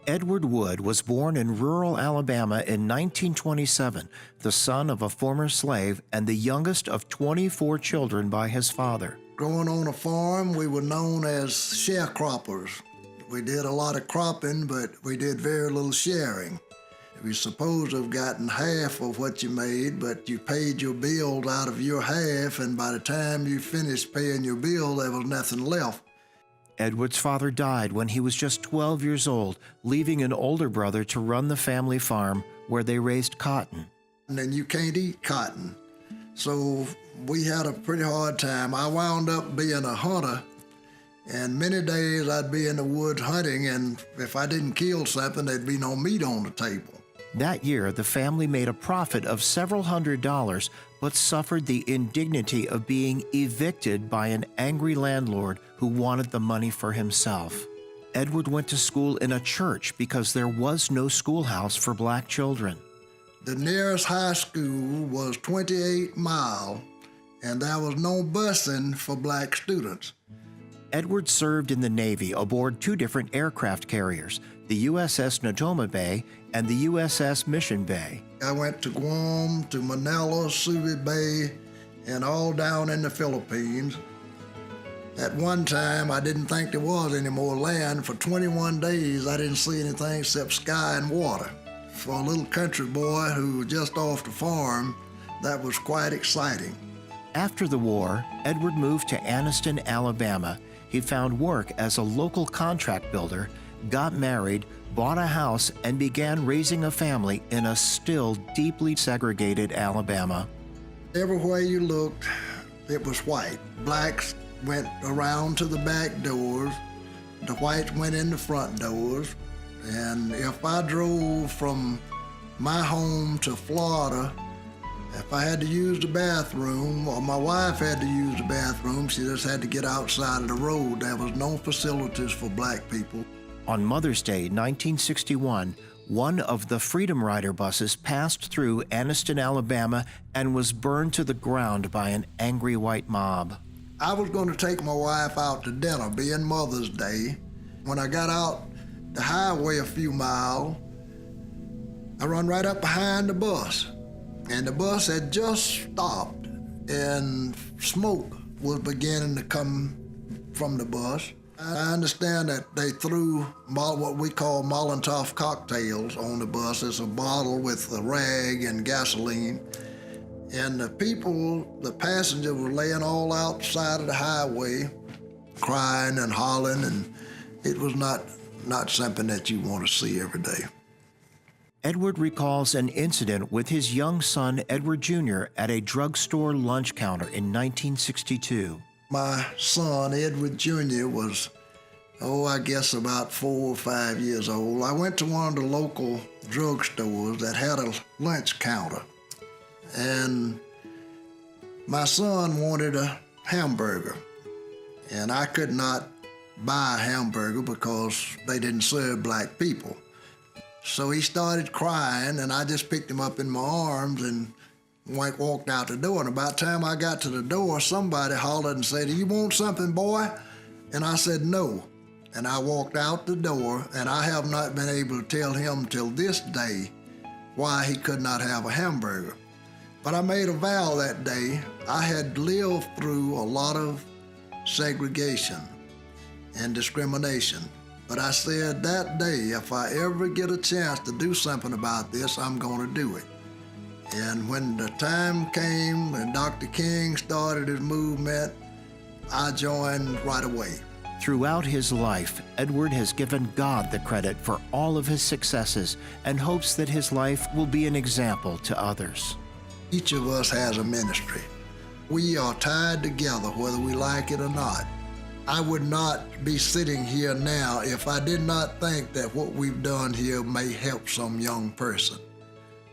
Edward Wood was born in rural Alabama in 1927, the son of a former slave and the youngest of 24 children by his father. Growing on a farm, we were known as sharecroppers. We did a lot of cropping, but we did very little sharing. You're supposed to have gotten half of what you made, but you paid your bills out of your half, and by the time you finished paying your bill, there was nothing left. Edward's father died when he was just 12 years old, leaving an older brother to run the family farm where they raised cotton. And then you can't eat cotton. So we had a pretty hard time. I wound up being a hunter, and many days I'd be in the woods hunting, and if I didn't kill something, there'd be no meat on the table. That year, the family made a profit of several $100s, but suffered the indignity of being evicted by an angry landlord who wanted the money for himself. Edward went to school in a church because there was no schoolhouse for black children. The nearest high school was 28 miles, and there was no busing for black students. Edward served in the Navy aboard two different aircraft carriers, the USS Natoma Bay and the USS Mission Bay. I went to Guam, to Manila, Subic Bay, and all down in the Philippines. At one time, I didn't think there was any more land. For 21 days, I didn't see anything except sky and water. For a little country boy who was just off the farm, that was quite exciting. After the war, Edward moved to Anniston, Alabama. He found work as a local contract builder, got married, bought a house, and began raising a family in a still deeply segregated Alabama. Everywhere you looked, it was white. Blacks went around to the back doors, the whites went in the front doors, and if I drove from my home to Florida, if I had to use the bathroom, or my wife had to use the bathroom, she just had to get outside of the road. There was no facilities for black people. On Mother's Day, 1961, one of the Freedom Rider buses passed through Anniston, Alabama, and was burned to the ground by an angry white mob. I was going to take my wife out to dinner, being Mother's Day. When I got out the highway a few miles, I run right up behind the bus. And the bus had just stopped, and smoke was beginning to come from the bus. I understand that they threw what we call Molotov cocktails on the bus. It's a bottle with a rag and gasoline. And the people, the passengers, were laying all outside of the highway, crying and hollering, and it was not something that you want to see every day. Edward recalls an incident with his young son, Edward Jr., at a drugstore lunch counter in 1962. My son, Edward Jr., was, I guess about 4 or 5 years old. I went to one of the local drugstores that had a lunch counter, and my son wanted a hamburger, and I could not buy a hamburger because they didn't serve black people. So he started crying, and I just picked him up in my arms and walked out the door. And about the time I got to the door, somebody hollered and said, "Do you want something, boy?" And I said, "No." And I walked out the door, and I have not been able to tell him till this day why he could not have a hamburger. But I made a vow that day. I had lived through a lot of segregation and discrimination. But I said that day, if I ever get a chance to do something about this, I'm going to do it. And when the time came and Dr. King started his movement, I joined right away. Throughout his life, Edward has given God the credit for all of his successes and hopes that his life will be an example to others. Each of us has a ministry. We are tied together whether we like it or not. I would not be sitting here now if I did not think that what we've done here may help some young person.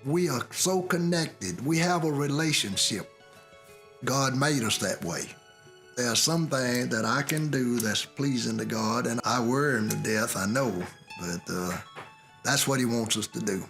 We are so connected. We have a relationship. God made us that way. There are some things that I can do that's pleasing to God, and I worry him to death, I know, but that's what he wants us to do.